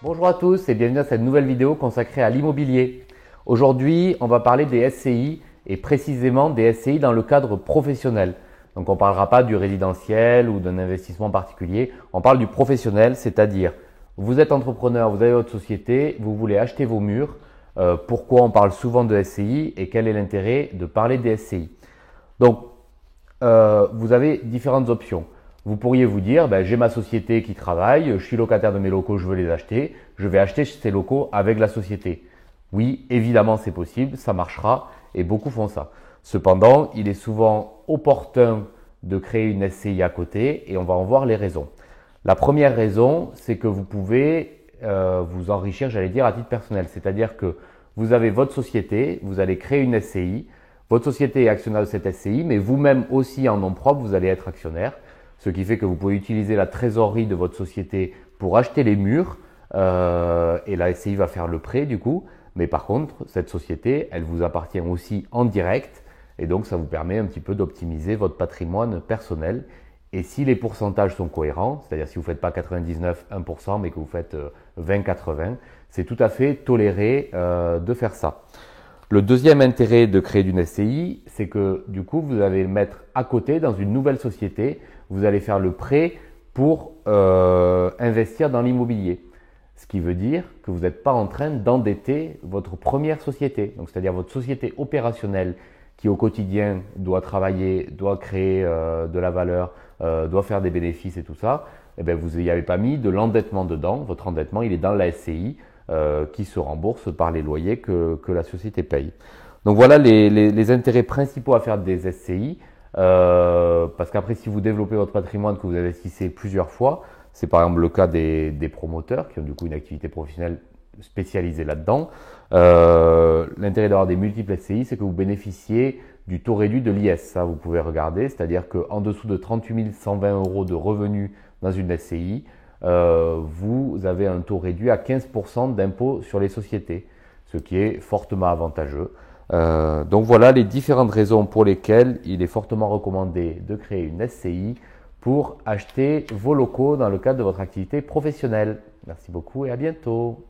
Bonjour à tous et bienvenue à cette nouvelle vidéo consacrée à l'immobilier. Aujourd'hui, on va parler des SCI et précisément des SCI dans le cadre professionnel. Donc on ne parlera pas du résidentiel ou d'un investissement particulier, on parle du professionnel, c'est-à-dire vous êtes entrepreneur, vous avez votre société, vous voulez acheter vos murs. Pourquoi on parle souvent de SCI et quel est l'intérêt de parler des SCI? Donc, vous avez différentes options. Vous pourriez vous dire, j'ai ma société qui travaille, je suis locataire de mes locaux, je veux les acheter, je vais acheter ces locaux avec la société. Oui, évidemment c'est possible, ça marchera et beaucoup font ça. Cependant, il est souvent opportun de créer une SCI à côté et on va en voir les raisons. La première raison, c'est que vous pouvez vous enrichir, j'allais dire, à titre personnel. C'est-à-dire que vous avez votre société, vous allez créer une SCI, votre société est actionnaire de cette SCI, mais vous-même aussi en nom propre, vous allez être actionnaire. Ce qui fait que vous pouvez utiliser la trésorerie de votre société pour acheter les murs et la SCI va faire le prêt du coup. Mais par contre, cette société, elle vous appartient aussi en direct et donc ça vous permet un petit peu d'optimiser votre patrimoine personnel. Et si les pourcentages sont cohérents, c'est-à-dire si vous ne faites pas 99-1% mais que vous faites 20-80, c'est tout à fait toléré de faire ça. Le deuxième intérêt de créer une SCI, c'est que du coup, vous allez le mettre à côté dans une nouvelle société. Vous allez faire le prêt pour investir dans l'immobilier. Ce qui veut dire que vous n'êtes pas en train d'endetter votre première société. Donc, c'est-à-dire votre société opérationnelle qui au quotidien doit travailler, doit créer de la valeur, doit faire des bénéfices et tout ça. Eh bien, vous n'y avez pas mis de l'endettement dedans. Votre endettement, il est dans la SCI. Qui se rembourse par les loyers que la société paye. Donc voilà les intérêts principaux à faire des SCI, parce qu'après si vous développez votre patrimoine, que vous investissez plusieurs fois, c'est par exemple le cas des promoteurs qui ont du coup une activité professionnelle spécialisée là-dedans. L'intérêt d'avoir des multiples SCI, c'est que vous bénéficiez du taux réduit de l'IS. Ça, vous pouvez regarder, c'est-à-dire qu'en dessous de 38 120 € de revenus dans une SCI, vous avez un taux réduit à 15% d'impôt sur les sociétés, ce qui est fortement avantageux. Donc voilà les différentes raisons pour lesquelles il est fortement recommandé de créer une SCI pour acheter vos locaux dans le cadre de votre activité professionnelle. Merci beaucoup et à bientôt.